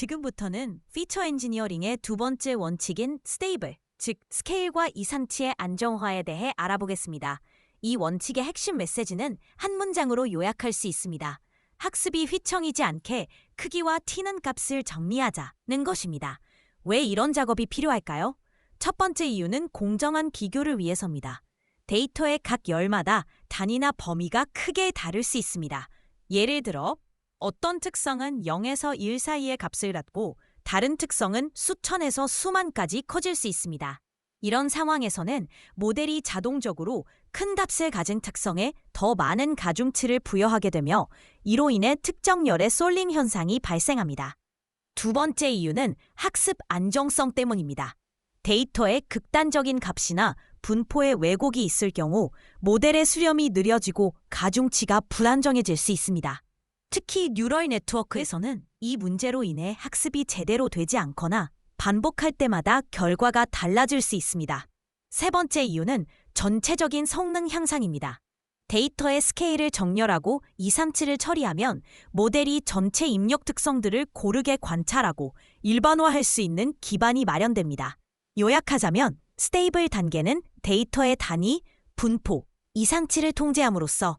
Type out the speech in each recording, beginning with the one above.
지금부터는 피처 엔지니어링의 두 번째 원칙인 스테이블, 즉 스케일과 이상치의 안정화에 대해 알아보겠습니다. 이 원칙의 핵심 메시지는 한 문장으로 요약할 수 있습니다. 학습이 휘청이지 않게 크기와 튀는 값을 정리하자는 것입니다. 왜 이런 작업이 필요할까요? 첫 번째 이유는 공정한 비교를 위해서입니다. 데이터의 각 열마다 단위나 범위가 크게 다를 수 있습니다. 예를 들어 어떤 특성은 0에서 1 사이의 값을 갖고 다른 특성은 수천에서 수만까지 커질 수 있습니다. 이런 상황에서는 모델이 자동적으로 큰 값을 가진 특성에 더 많은 가중치를 부여하게 되며 이로 인해 특정 열의 솔링 현상이 발생합니다. 두 번째 이유는 학습 안정성 때문입니다. 데이터의 극단적인 값이나 분포의 왜곡이 있을 경우 모델의 수렴이 느려지고 가중치가 불안정해질 수 있습니다. 특히 뉴럴 네트워크에서는 이 문제로 인해 학습이 제대로 되지 않거나 반복할 때마다 결과가 달라질 수 있습니다. 세 번째 이유는 전체적인 성능 향상입니다. 데이터의 스케일을 정렬하고 이상치를 처리하면 모델이 전체 입력 특성들을 고르게 관찰하고 일반화할 수 있는 기반이 마련됩니다. 요약하자면 스테이블 단계는 데이터의 단위, 분포, 이상치를 통제함으로써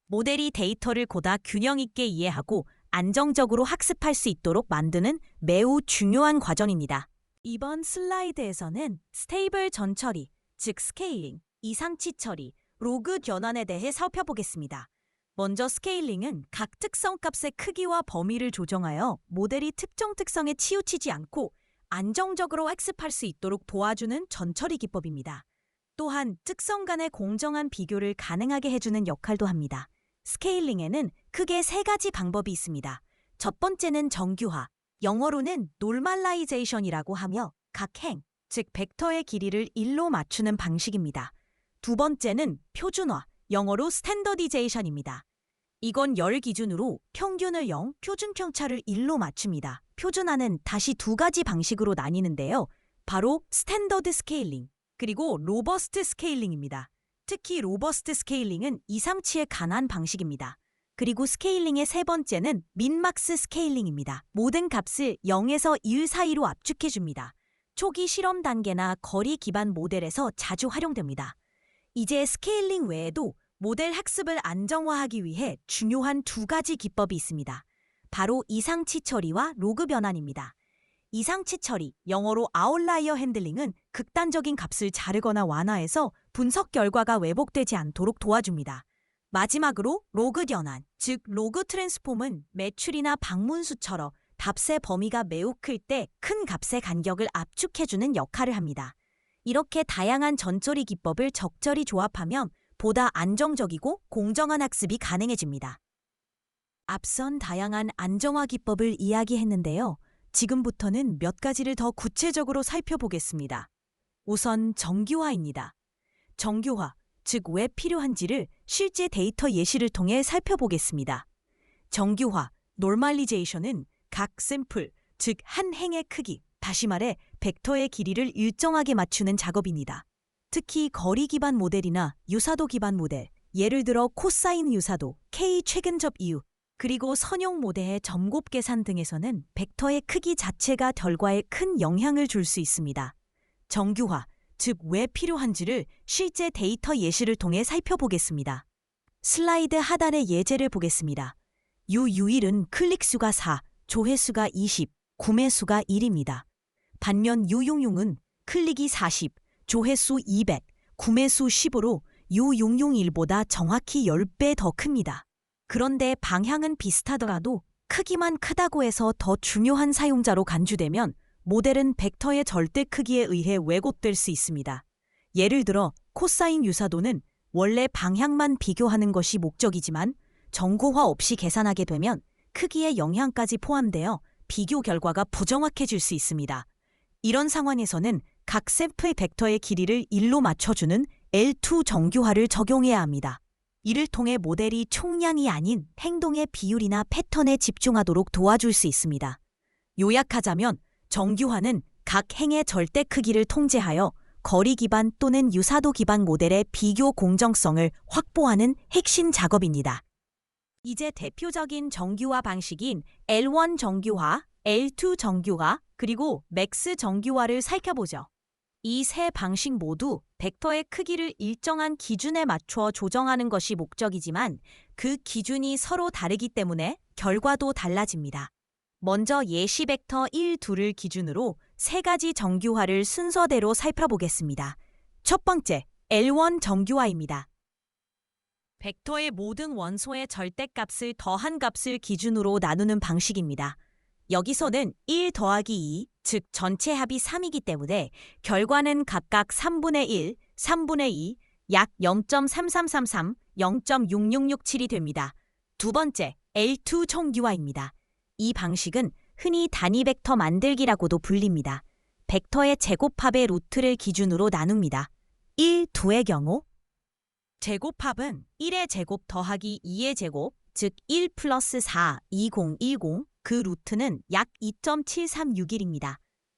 모델이 데이터를 보다 균형 있게 이해하고 안정적으로 학습할 수 있도록 만드는 매우 중요한 과정입니다. 이번 슬라이드에서는 스테이블 전처리, 즉 스케일링, 이상치 처리, 로그 변환에 대해 살펴보겠습니다. 먼저 스케일링은 각 특성 값의 크기와 범위를 조정하여 모델이 특정 특성에 치우치지 않고 안정적으로 학습할 수 있도록 도와주는 전처리 기법입니다. 또한 특성 간의 공정한 비교를 가능하게 해주는 역할도 합니다. 스케일링에는 크게 세 가지 방법이 있습니다. 첫 번째는 정규화, 영어로는 노멀라이제이션이라고 하며 각 행, 즉 벡터의 길이를 1로 맞추는 방식입니다. 두 번째는 표준화, 영어로 스탠더디제이션입니다. 이건 열 기준으로 평균을 0, 표준 편차를 1로 맞춥니다. 표준화는 다시 두 가지 방식으로 나뉘는데요. 바로 스탠더드 스케일링, 그리고 로버스트 스케일링입니다. 특히 로버스트 스케일링은 이상치에 관한 방식입니다. 그리고 스케일링의 세 번째는 민막스 스케일링입니다. 모든 값을 0에서 1 사이로 압축해줍니다. 초기 실험 단계나 거리 기반 모델에서 자주 활용됩니다. 이제 스케일링 외에도 모델 학습을 안정화하기 위해 중요한 두 가지 기법이 있습니다. 바로 이상치 처리와 로그 변환입니다. 이상치 처리, 영어로 아웃라이어 핸들링은 극단적인 값을 자르거나 완화해서 분석 결과가 왜곡되지 않도록 도와줍니다. 마지막으로 로그 변환, 즉 로그 트랜스폼은 매출이나 방문 수처럼 값의 범위가 매우 클 때 큰 값의 간격을 압축해주는 역할을 합니다. 이렇게 다양한 전처리 기법을 적절히 조합하면 보다 안정적이고 공정한 학습이 가능해집니다. 앞선 다양한 안정화 기법을 이야기했는데요. 지금부터는 몇 가지를 더 구체적으로 살펴보겠습니다. 우선 정규화입니다. 정규화, 즉 왜 필요한지를 실제 데이터 예시를 통해 살펴보겠습니다. 정규화, 노멀리제이션은 각 샘플, 즉 한 행의 크기, 다시 말해 벡터의 길이를 일정하게 맞추는 작업입니다. 특히 거리 기반 모델이나 유사도 기반 모델, 예를 들어 코사인 유사도, K 최근접 이유, 그리고 선형 모델의 점곱 계산 등에서는 벡터의 크기 자체가 결과에 큰 영향을 줄 수 있습니다. 정규화, 즉 왜 필요한지를 실제 데이터 예시를 통해 살펴보겠습니다. 슬라이드 하단의 예제를 보겠습니다. 유유일은 클릭수가 4, 조회수가 20, 구매수가 1입니다. 반면 유용용은 클릭이 40, 조회수 200, 구매수 10으로 유용용1보다 정확히 10배 더 큽니다. 그런데 방향은 비슷하더라도 크기만 크다고 해서 더 중요한 사용자로 간주되면 모델은 벡터의 절대 크기에 의해 왜곡될 수 있습니다. 예를 들어 코사인 유사도는 원래 방향만 비교하는 것이 목적이지만 정고화 없이 계산하게 되면 크기의 영향까지 포함되어 비교 결과가 부정확해질 수 있습니다. 이런 상황에서는 각 샘플 벡터의 길이를 1로 맞춰주는 L2 정규화를 적용해야 합니다. 이를 통해 모델이 총량이 아닌 행동의 비율이나 패턴에 집중하도록 도와줄 수 있습니다. 요약하자면 정규화는 각 행의 절대 크기를 통제하여 거리 기반 또는 유사도 기반 모델의 비교 공정성을 확보하는 핵심 작업입니다. 이제 대표적인 정규화 방식인 L1 정규화, L2 정규화, 그리고 맥스 정규화를 살펴보죠. 이 세 방식 모두 벡터의 크기를 일정한 기준에 맞춰 조정하는 것이 목적이지만 그 기준이 서로 다르기 때문에 결과도 달라집니다. 먼저 예시 벡터 1, 2를 기준으로 세 가지 정규화를 순서대로 살펴보겠습니다. 첫 번째, L1 정규화입니다. 벡터의 모든 원소의 절대값을 더한 값을 기준으로 나누는 방식입니다. 여기서는 1 더하기 2, 즉 전체 합이 3이기 때문에 결과는 각각 3분의 1, 3분의 2, 약 0.3333, 0.6667이 됩니다. 두 번째, L2 정규화입니다. 이 방식은 흔히 단위 벡터 만들기라고도 불립니다. 벡터의 제곱합의 루트를 기준으로 나눕니다. 1, 2의 경우 제곱합은 1의 제곱 더하기 2의 제곱, 즉 1 플러스 4, 2010, 그 루트는 약 2.7361입니다.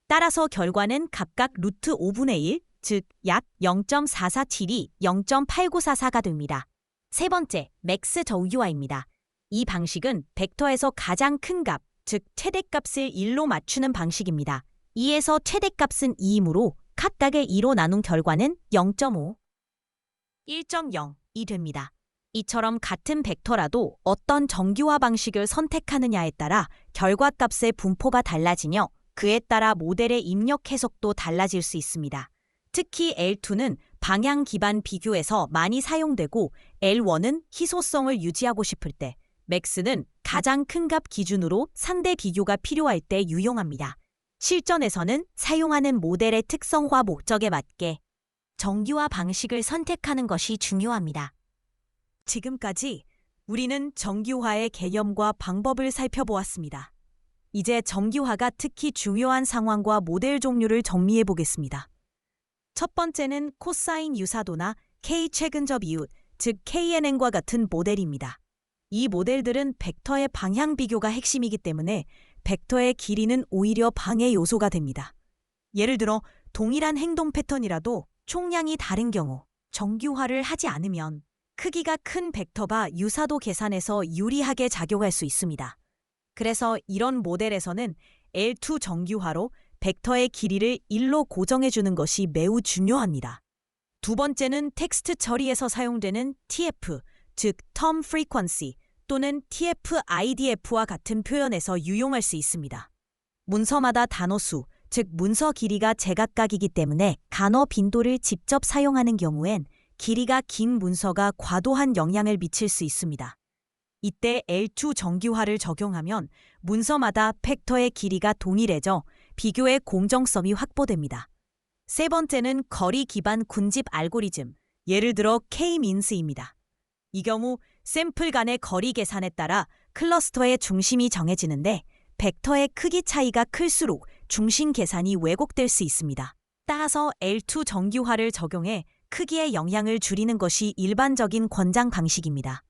따라서 결과는 각각 루트 5분의 1, 즉 약 0.4472, 0.8944가 됩니다. 세 번째, 맥스 정규화입니다. 이 방식은 벡터에서 가장 큰 값, 즉 최대값을 1로 맞추는 방식입니다. 2에서 최대값은 2이므로 각각의 2로 나눈 결과는 0.5, 1.0이 됩니다. 이처럼 같은 벡터라도 어떤 정규화 방식을 선택하느냐에 따라 결과값의 분포가 달라지며 그에 따라 모델의 입력 해석도 달라질 수 있습니다. 특히 L2는 방향 기반 비교에서 많이 사용되고 L1은 희소성을 유지하고 싶을 때, 맥스는 가장 큰 값 기준으로 상대 비교가 필요할 때 유용합니다. 실전에서는 사용하는 모델의 특성과 목적에 맞게 정규화 방식을 선택하는 것이 중요합니다. 지금까지 우리는 정규화의 개념과 방법을 살펴보았습니다. 이제 정규화가 특히 중요한 상황과 모델 종류를 정리해 보겠습니다. 첫 번째는 코사인 유사도나 K 최근접 이웃, 즉 KNN과 같은 모델입니다. 이 모델들은 벡터의 방향 비교가 핵심이기 때문에 벡터의 길이는 오히려 방해 요소가 됩니다. 예를 들어 동일한 행동 패턴이라도 총량이 다른 경우 정규화를 하지 않으면 크기가 큰 벡터가 유사도 계산에서 유리하게 작용할 수 있습니다. 그래서 이런 모델에서는 L2 정규화로 벡터의 길이를 1로 고정해주는 것이 매우 중요합니다. 두 번째는 텍스트 처리에서 사용되는 TF, 즉 Term Frequency 또는 TF-IDF와 같은 표현에서 유용할 수 있습니다. 문서마다 단어수, 즉 문서 길이가 제각각이기 때문에 간어 빈도를 직접 사용하는 경우엔 길이가 긴 문서가 과도한 영향을 미칠 수 있습니다. 이때 L2 정규화를 적용하면 문서마다 벡터의 길이가 동일해져 비교의 공정성이 확보됩니다. 세 번째는 거리 기반 군집 알고리즘, 예를 들어 K-mins입니다. 이 경우 샘플 간의 거리 계산에 따라 클러스터의 중심이 정해지는데 벡터의 크기 차이가 클수록 중심 계산이 왜곡될 수 있습니다. 따라서 L2 정규화를 적용해 크기의 영향을 줄이는 것이 일반적인 권장 방식입니다.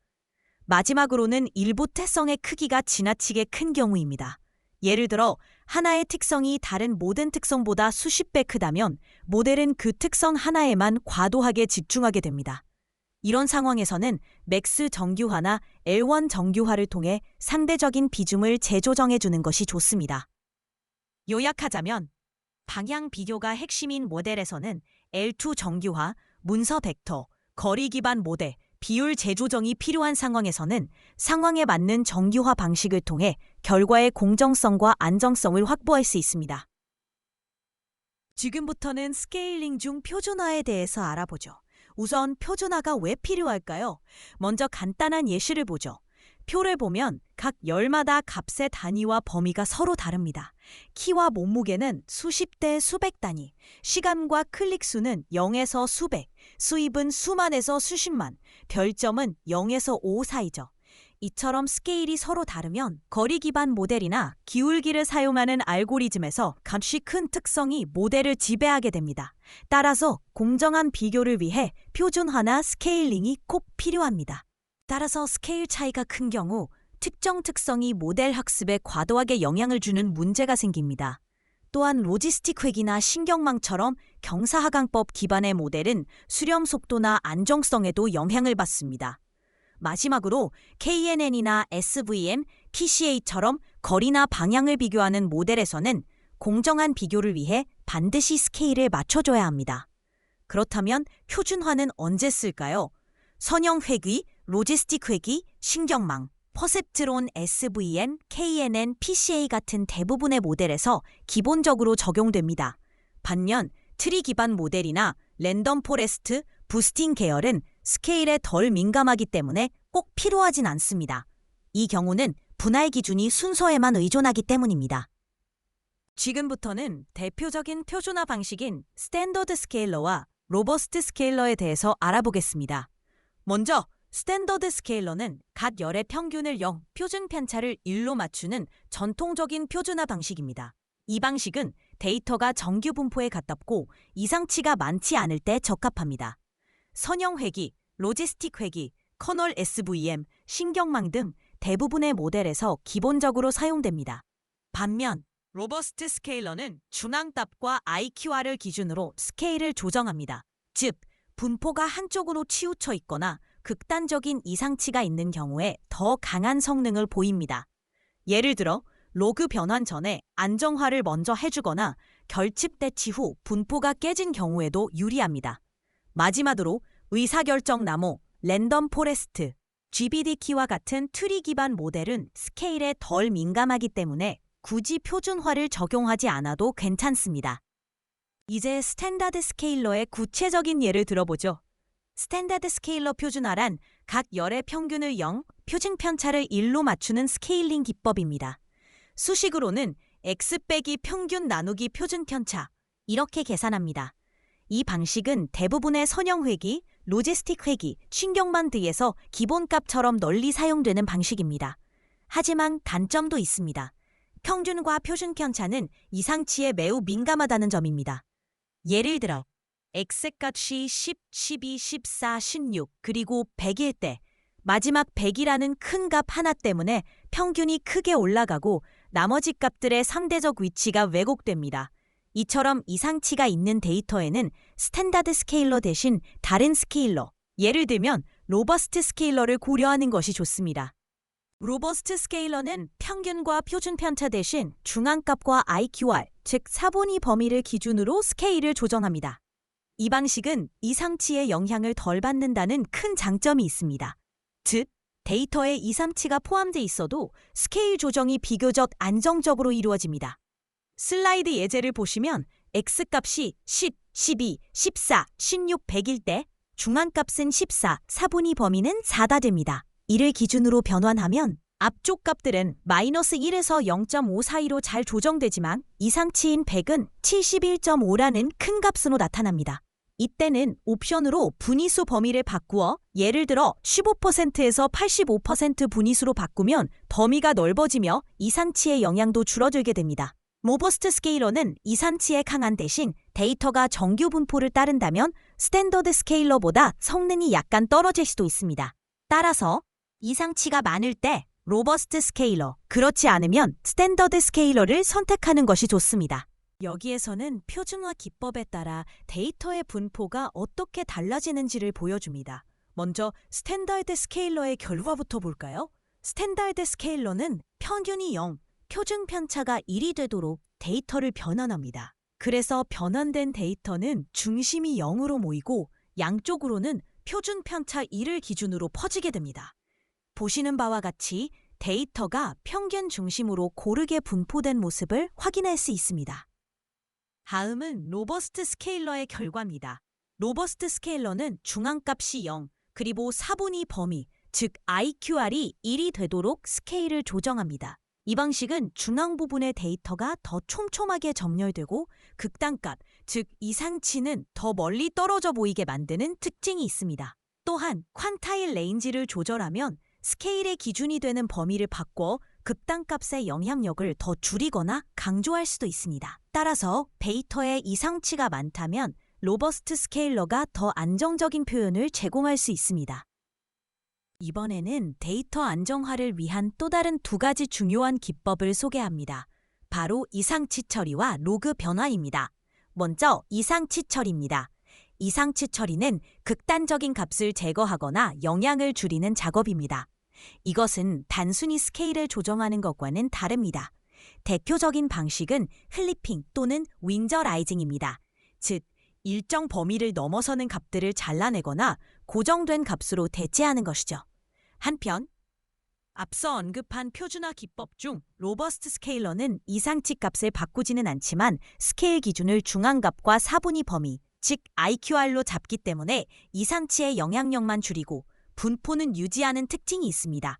마지막으로는 일부 특성의 크기가 지나치게 큰 경우입니다. 예를 들어 하나의 특성이 다른 모든 특성보다 수십 배 크다면 모델은 그 특성 하나에만 과도하게 집중하게 됩니다. 이런 상황에서는 맥스 정규화나 L1 정규화를 통해 상대적인 비중을 재조정해 주는 것이 좋습니다. 요약하자면 방향 비교가 핵심인 모델에서는 L2 정규화, 문서 벡터, 거리 기반 모델, 비율 재조정이 필요한 상황에서는 상황에 맞는 정규화 방식을 통해 결과의 공정성과 안정성을 확보할 수 있습니다. 지금부터는 스케일링 중 표준화에 대해서 알아보죠. 우선 표준화가 왜 필요할까요? 먼저 간단한 예시를 보죠. 표를 보면 각 열마다 값의 단위와 범위가 서로 다릅니다. 키와 몸무게는 수십 대 수백 단위, 시간과 클릭 수는 0에서 수백, 수입은 수만에서 수십만, 별점은 0에서 5 사이죠. 이처럼 스케일이 서로 다르면 거리 기반 모델이나 기울기를 사용하는 알고리즘에서 값이 큰 특성이 모델을 지배하게 됩니다. 따라서 공정한 비교를 위해 표준화나 스케일링이 꼭 필요합니다. 따라서 스케일 차이가 큰 경우 특정 특성이 모델 학습에 과도하게 영향을 주는 문제가 생깁니다. 또한 로지스틱 회기나 신경망처럼 경사하강법 기반의 모델은 수렴 속도나 안정성에도 영향을 받습니다. 마지막으로 KNN이나 SVM, PCA처럼 거리나 방향을 비교하는 모델에서는 공정한 비교를 위해 반드시 스케일을 맞춰줘야 합니다. 그렇다면 표준화는 언제 쓸까요? 선형 회귀, 로지스틱 회귀, 신경망, 퍼셉트론 SVM, KNN, PCA 같은 대부분의 모델에서 기본적으로 적용됩니다. 반면 트리 기반 모델이나 랜덤 포레스트, 부스팅 계열은 스케일에 덜 민감하기 때문에 꼭 필요하진 않습니다. 이 경우는 분할 기준이 순서에만 의존하기 때문입니다. 지금부터는 대표적인 표준화 방식인 스탠더드 스케일러와 로버스트 스케일러에 대해서 알아보겠습니다. 먼저 스탠더드 스케일러는 각 열의 평균을 0, 표준 편차를 1로 맞추는 전통적인 표준화 방식입니다. 이 방식은 데이터가 정규 분포에 가깝고 이상치가 많지 않을 때 적합합니다. 선형 회귀, 로지스틱 회귀, 커널 SVM, 신경망 등 대부분의 모델에서 기본적으로 사용됩니다. 반면 로버스트 스케일러는 중앙값과 IQR을 기준으로 스케일을 조정합니다. 즉, 분포가 한쪽으로 치우쳐 있거나 극단적인 이상치가 있는 경우에 더 강한 성능을 보입니다. 예를 들어 로그 변환 전에 안정화를 먼저 해주거나 결집 대치 후 분포가 깨진 경우에도 유리합니다. 마지막으로 의사결정 나모, 랜덤 포레스트, GBD키와 같은 트리 기반 모델은 스케일에 덜 민감하기 때문에 굳이 표준화를 적용하지 않아도 괜찮습니다. 이제 스탠다드 스케일러의 구체적인 예를 들어보죠. 스탠다드 스케일러 표준화란 각 열의 평균을 0, 표준 편차를 1로 맞추는 스케일링 기법입니다. 수식으로는 x 빼기 평균 나누기 표준 편차, 이렇게 계산합니다. 이 방식은 대부분의 선형 회귀, 로지스틱 회귀, 신경망 등에서 기본값처럼 널리 사용되는 방식입니다. 하지만 단점도 있습니다. 평균과 표준 편차는 이상치에 매우 민감하다는 점입니다. 예를 들어 x값이 10, 12, 14, 16, 그리고 100일 때 마지막 100이라는 큰 값 하나 때문에 평균이 크게 올라가고 나머지 값들의 상대적 위치가 왜곡됩니다. 이처럼 이상치가 있는 데이터에는 스탠다드 스케일러 대신 다른 스케일러, 예를 들면 로버스트 스케일러를 고려하는 것이 좋습니다. 로버스트 스케일러는 평균과 표준 편차 대신 중앙값과 IQR, 즉 사보니 범위를 기준으로 스케일을 조정합니다. 이 방식은 이상치의 영향을 덜 받는다는 큰 장점이 있습니다. 즉, 데이터에 이상치가 포함돼 있어도 스케일 조정이 비교적 안정적으로 이루어집니다. 슬라이드 예제를 보시면 x값이 10, 12, 14, 16, 100일 때 중앙값은 14, 사분위 범위는 4다 됩니다. 이를 기준으로 변환하면 앞쪽 값들은 마이너스 1에서 0.5 사이로 잘 조정되지만 이상치인 100은 71.5라는 큰 값으로 나타납니다. 이때는 옵션으로 분위수 범위를 바꾸어 예를 들어 15%에서 85% 분위수로 바꾸면 범위가 넓어지며 이상치의 영향도 줄어들게 됩니다. 로버스트 스케일러는 이상치에 강한 대신 데이터가 정규 분포를 따른다면 스탠더드 스케일러보다 성능이 약간 떨어질 수도 있습니다. 따라서 이상치가 많을 때 로버스트 스케일러, 그렇지 않으면 스탠더드 스케일러를 선택하는 것이 좋습니다. 여기에서는 표준화 기법에 따라 데이터의 분포가 어떻게 달라지는지를 보여줍니다. 먼저 스탠다드 스케일러의 결과부터 볼까요? 스탠다드 스케일러는 평균이 0, 표준 편차가 1이 되도록 데이터를 변환합니다. 그래서 변환된 데이터는 중심이 0으로 모이고 양쪽으로는 표준 편차 1을 기준으로 퍼지게 됩니다. 보시는 바와 같이 데이터가 평균 중심으로 고르게 분포된 모습을 확인할 수 있습니다. 다음은 로버스트 스케일러의 결과입니다. 로버스트 스케일러는 중앙값이 0, 그리고 사분위 범위, 즉 IQR이 1이 되도록 스케일을 조정합니다. 이 방식은 중앙 부분의 데이터가 더 촘촘하게 점열되고 극단값, 즉 이상치는 더 멀리 떨어져 보이게 만드는 특징이 있습니다. 또한 퀀타일 레인지를 조절하면 스케일의 기준이 되는 범위를 바꿔 극단값의 영향력을 더 줄이거나 강조할 수도 있습니다. 따라서 데이터에 이상치가 많다면 로버스트 스케일러가 더 안정적인 표현을 제공할 수 있습니다. 이번에는 데이터 안정화를 위한 또 다른 두 가지 중요한 기법을 소개합니다. 바로 이상치 처리와 로그 변화입니다. 먼저 이상치 처리입니다. 이상치 처리는 극단적인 값을 제거하거나 영향을 줄이는 작업입니다. 이것은 단순히 스케일을 조정하는 것과는 다릅니다. 대표적인 방식은 클리핑 또는 윈저라이징입니다. 즉, 일정 범위를 넘어서는 값들을 잘라내거나 고정된 값으로 대체하는 것이죠. 한편, 앞서 언급한 표준화 기법 중 로버스트 스케일러는 이상치 값을 바꾸지는 않지만 스케일 기준을 중앙값과 사분위 범위, 즉 IQR로 잡기 때문에 이상치의 영향력만 줄이고 분포는 유지하는 특징이 있습니다.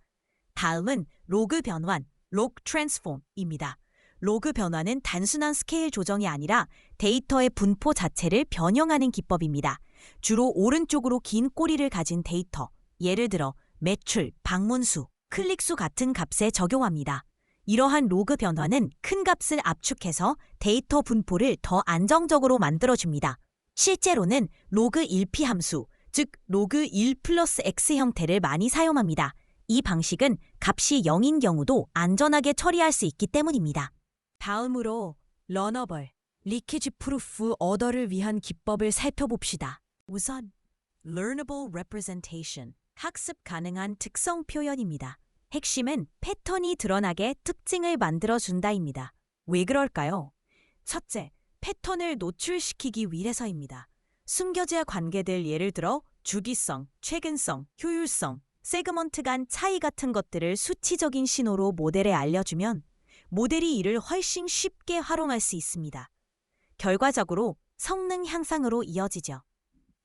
다음은 로그 변환, log transform입니다. 로그 변환은 단순한 스케일 조정이 아니라 데이터의 분포 자체를 변형하는 기법입니다. 주로 오른쪽으로 긴 꼬리를 가진 데이터, 예를 들어 매출, 방문수, 클릭수 같은 값에 적용합니다. 이러한 로그 변화는 큰 값을 압축해서 데이터 분포를 더 안정적으로 만들어줍니다. 실제로는 로그 1p 함수, 즉 로그 1 플러스 x 형태를 많이 사용합니다. 이 방식은 값이 0인 경우도 안전하게 처리할 수 있기 때문입니다. 다음으로 러너블, 리키지 프루프 어더를 위한 기법을 살펴봅시다. 우선 learnable representation, 학습 가능한 특성 표현입니다. 핵심은 패턴이 드러나게 특징을 만들어준다입니다. 왜 그럴까요? 첫째, 패턴을 노출시키기 위해서입니다. 숨겨져야 관계들, 예를 들어 주기성, 최근성, 효율성, 세그먼트 간 차이 같은 것들을 수치적인 신호로 모델에 알려주면 모델이 이를 훨씬 쉽게 활용할 수 있습니다. 결과적으로 성능 향상으로 이어지죠.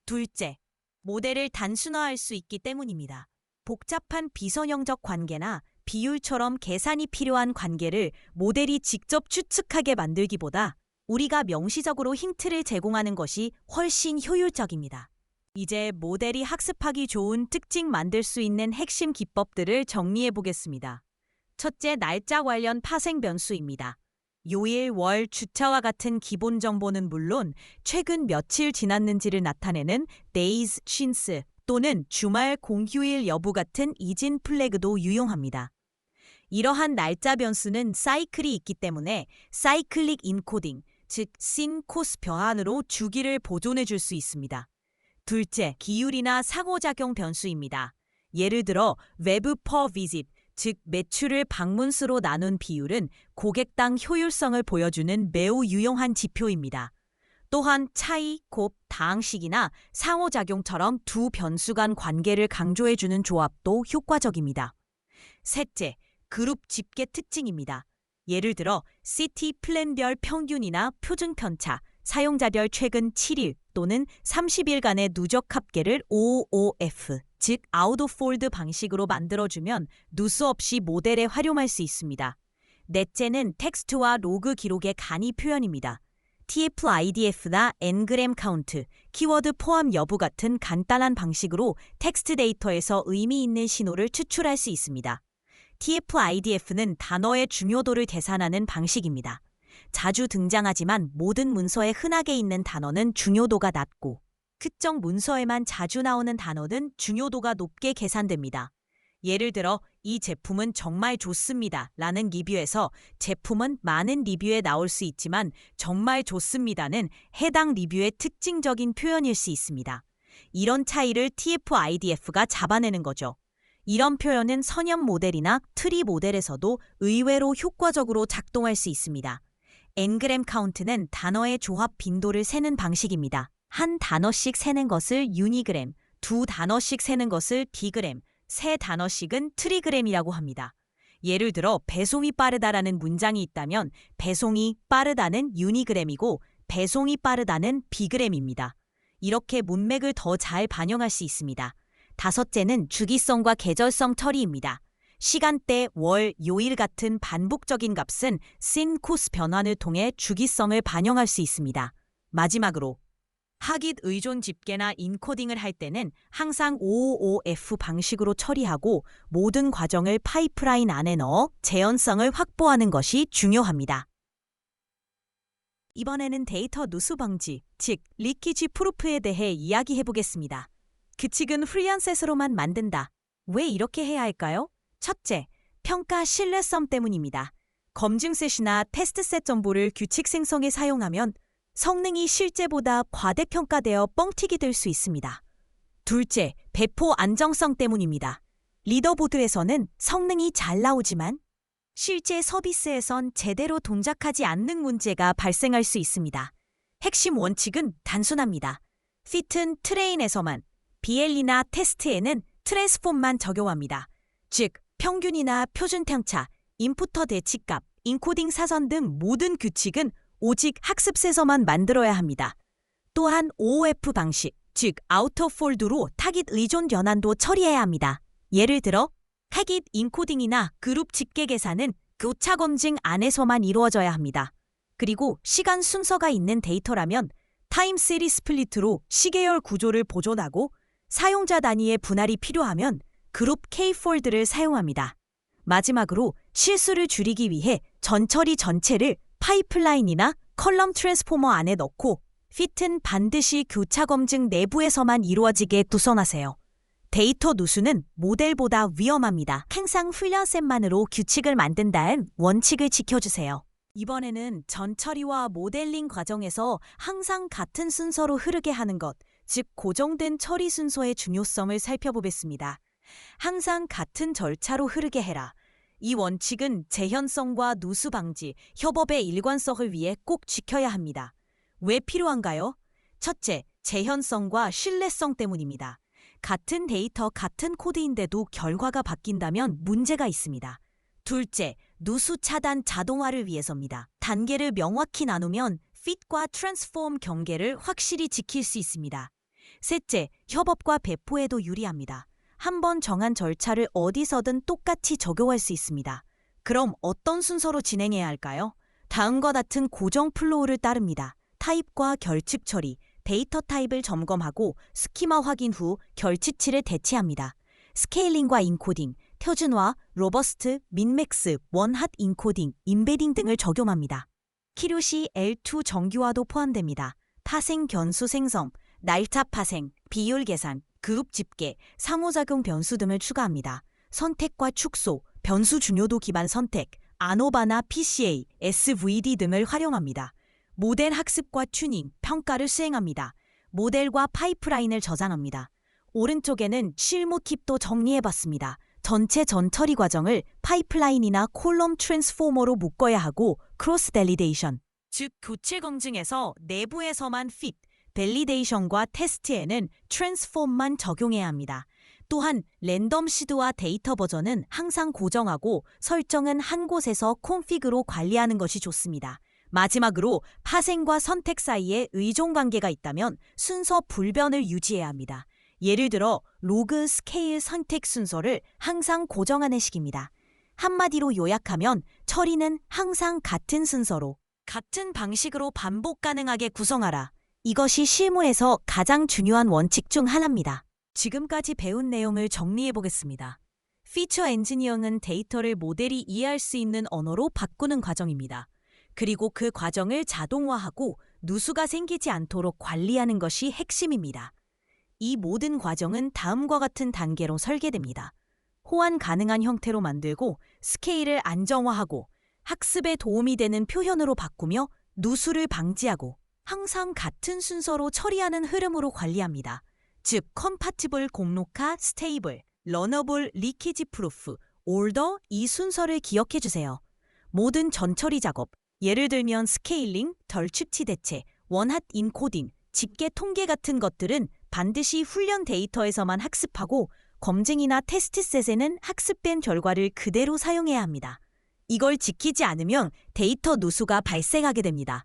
둘째, 모델을 단순화할 수 있기 때문입니다. 복잡한 비선형적 관계나 비율처럼 계산이 필요한 관계를 모델이 직접 추측하게 만들기보다 우리가 명시적으로 힌트를 제공하는 것이 훨씬 효율적입니다. 이제 모델이 학습하기 좋은 특징 만들 수 있는 핵심 기법들을 정리해 보겠습니다. 첫째, 날짜 관련 파생 변수입니다. 요일, 월, 주차와 같은 기본 정보는 물론 최근 며칠 지났는지를 나타내는 days, since 또는 주말, 공휴일 여부 같은 이진 플래그도 유용합니다. 이러한 날짜 변수는 사이클이 있기 때문에 사이클릭 인코딩, 즉 sin-cos 변환으로 주기를 보존해 줄 수 있습니다. 둘째, 기율이나 상호작용 변수입니다. 예를 들어 외부 per visit, 즉 매출을 방문수로 나눈 비율은 고객당 효율성을 보여주는 매우 유용한 지표입니다. 또한 차이, 곱, 다항식이나 상호작용처럼 두 변수 간 관계를 강조해주는 조합도 효과적입니다. 셋째, 그룹 집계 특징입니다. 예를 들어 시티 플랜별 평균이나 표준 편차, 사용자별 최근 7일 또는 30일간의 누적 합계를 OOF, 즉 아웃오폴드 방식으로 만들어주면 누수 없이 모델에 활용할 수 있습니다. 넷째는 텍스트와 로그 기록의 간이 표현입니다. TF-IDF나 Ngram 카운트, 키워드 포함 여부 같은 간단한 방식으로 텍스트 데이터에서 의미 있는 신호를 추출할 수 있습니다. TF-IDF는 단어의 중요도를 계산하는 방식입니다. 자주 등장하지만 모든 문서에 흔하게 있는 단어는 중요도가 낮고 특정 문서에만 자주 나오는 단어는 중요도가 높게 계산됩니다. 예를 들어 이 제품은 정말 좋습니다 라는 리뷰에서 제품은 많은 리뷰에 나올 수 있지만 정말 좋습니다는 해당 리뷰의 특징적인 표현일 수 있습니다. 이런 차이를 TF-IDF가 잡아내는 거죠. 이런 표현은 선형 모델이나 트리 모델에서도 의외로 효과적으로 작동할 수 있습니다. Ngram 카운트는 단어의 조합 빈도를 세는 방식입니다. 한 단어씩 세는 것을 유니그램, 두 단어씩 세는 것을 디그램, 세 단어씩은 트리그램이라고 합니다. 예를 들어 배송이 빠르다라는 문장이 있다면 배송이 빠르다는 유니그램이고 배송이 빠르다는 비그램입니다. 이렇게 문맥을 더 잘 반영할 수 있습니다. 다섯째는 주기성과 계절성 처리입니다. 시간대, 월, 요일 같은 반복적인 값은 sin-cos 변환을 통해 주기성을 반영할 수 있습니다. 마지막으로 하깃 의존 집계나 인코딩을 할 때는 항상 OOF 방식으로 처리하고 모든 과정을 파이프라인 안에 넣어 재현성을 확보하는 것이 중요합니다. 이번에는 데이터 누수 방지, 즉 리키지 프루프에 대해 이야기해보겠습니다. 규칙은 프리한셋으로만 만든다. 왜 이렇게 해야 할까요? 첫째, 평가 신뢰성 때문입니다. 검증셋이나 테스트셋 정보를 규칙 생성에 사용하면 성능이 실제보다 과대평가되어 뻥튀기 될 수 있습니다. 둘째, 배포 안정성 때문입니다. 리더보드에서는 성능이 잘 나오지만 실제 서비스에선 제대로 동작하지 않는 문제가 발생할 수 있습니다. 핵심 원칙은 단순합니다. 핏은 트레인에서만, BL이나 테스트에는 트랜스폼만 적용합니다. 즉, 평균이나 표준 편차, 인푸터 대치값, 인코딩 사선 등 모든 규칙은 오직 학습에서만 만들어야 합니다. 또한 OOF 방식, 즉 아우터 폴드로 타깃 의존 변환도 처리해야 합니다. 예를 들어 타깃 인코딩이나 그룹 집계 계산은 교차 검증 안에서만 이루어져야 합니다. 그리고 시간 순서가 있는 데이터라면 타임 시리즈 스플릿으로 시계열 구조를 보존하고 사용자 단위의 분할이 필요하면 그룹 K-폴드를 사용합니다. 마지막으로 실수를 줄이기 위해 전처리 전체를 파이프라인이나 컬럼 트랜스포머 안에 넣고 핏은 반드시 교차 검증 내부에서만 이루어지게 구성하세요. 데이터 누수는 모델보다 위험합니다. 항상 훈련셋만으로 규칙을 만든 다음 원칙을 지켜주세요. 이번에는 전처리와 모델링 과정에서 항상 같은 순서로 흐르게 하는 것, 즉 고정된 처리 순서의 중요성을 살펴보겠습니다. 항상 같은 절차로 흐르게 해라. 이 원칙은 재현성과 누수 방지, 협업의 일관성을 위해 꼭 지켜야 합니다. 왜 필요한가요? 첫째, 재현성과 신뢰성 때문입니다. 같은 데이터, 같은 코드인데도 결과가 바뀐다면 문제가 있습니다. 둘째, 누수 차단 자동화를 위해서입니다. 단계를 명확히 나누면 핏과 트랜스폼 경계를 확실히 지킬 수 있습니다. 셋째, 협업과 배포에도 유리합니다. 한번 정한 절차를 어디서든 똑같이 적용할 수 있습니다. 그럼 어떤 순서로 진행해야 할까요? 다음과 같은 고정 플로우를 따릅니다. 타입과 결측 처리, 데이터 타입을 점검하고 스키마 확인 후 결치치를 대체합니다. 스케일링과 인코딩, 표준화, 로버스트, 민맥스, 원핫 인코딩, 임베딩 등을 적용합니다. 키류 시 L2 정규화도 포함됩니다. 파생 변수 생성, 날짜 파생, 비율 계산, 그룹 집계, 상호작용 변수 등을 추가합니다. 선택과 축소, 변수 중요도 기반 선택, 아노바나 PCA, SVD 등을 활용합니다. 모델 학습과 튜닝, 평가를 수행합니다. 모델과 파이프라인을 저장합니다. 오른쪽에는 실무 팁도 정리해봤습니다. 전체 전처리 과정을 파이프라인이나 콜럼 트랜스포머로 묶어야 하고 크로스 밸리데이션, 즉 교체 검증에서 내부에서만 핏, 밸리데이션과 테스트에는 트랜스폼만 적용해야 합니다. 또한 랜덤 시드와 데이터 버전은 항상 고정하고 설정은 한 곳에서 콘피그로 관리하는 것이 좋습니다. 마지막으로 파생과 선택 사이에 의존 관계가 있다면 순서 불변을 유지해야 합니다. 예를 들어 로그, 스케일, 선택 순서를 항상 고정하는 식입니다. 한마디로 요약하면 처리는 항상 같은 순서로, 같은 방식으로 반복 가능하게 구성하라. 이것이 실무에서 가장 중요한 원칙 중 하나입니다. 지금까지 배운 내용을 정리해 보겠습니다. 피처 엔지니어링은 데이터를 모델이 이해할 수 있는 언어로 바꾸는 과정입니다. 그리고 그 과정을 자동화하고 누수가 생기지 않도록 관리하는 것이 핵심입니다. 이 모든 과정은 다음과 같은 단계로 설계됩니다. 호환 가능한 형태로 만들고 스케일을 안정화하고 학습에 도움이 되는 표현으로 바꾸며 누수를 방지하고 항상 같은 순서로 처리하는 흐름으로 관리합니다. 즉, 컴파티블 공록화, 스테이블, 러너블, 리키지 프루프, 올더 이 순서를 기억해 주세요. 모든 전처리 작업, 예를 들면 스케일링, 덜축치 대체, 원핫 인코딩, 집계 통계 같은 것들은 반드시 훈련 데이터에서만 학습하고 검증이나 테스트셋에는 학습된 결과를 그대로 사용해야 합니다. 이걸 지키지 않으면 데이터 누수가 발생하게 됩니다.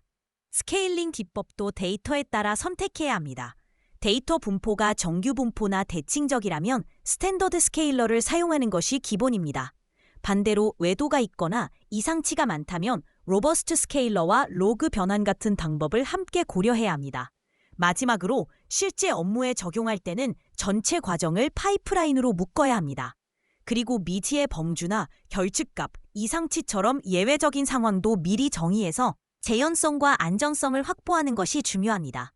스케일링 기법도 데이터에 따라 선택해야 합니다. 데이터 분포가 정규 분포나 대칭적이라면 스탠더드 스케일러를 사용하는 것이 기본입니다. 반대로 외도가 있거나 이상치가 많다면 로버스트 스케일러와 로그 변환 같은 방법을 함께 고려해야 합니다. 마지막으로 실제 업무에 적용할 때는 전체 과정을 파이프라인으로 묶어야 합니다. 그리고 미지의 범주나 결측값, 이상치처럼 예외적인 상황도 미리 정의해서 재현성과 안전성을 확보하는 것이 중요합니다.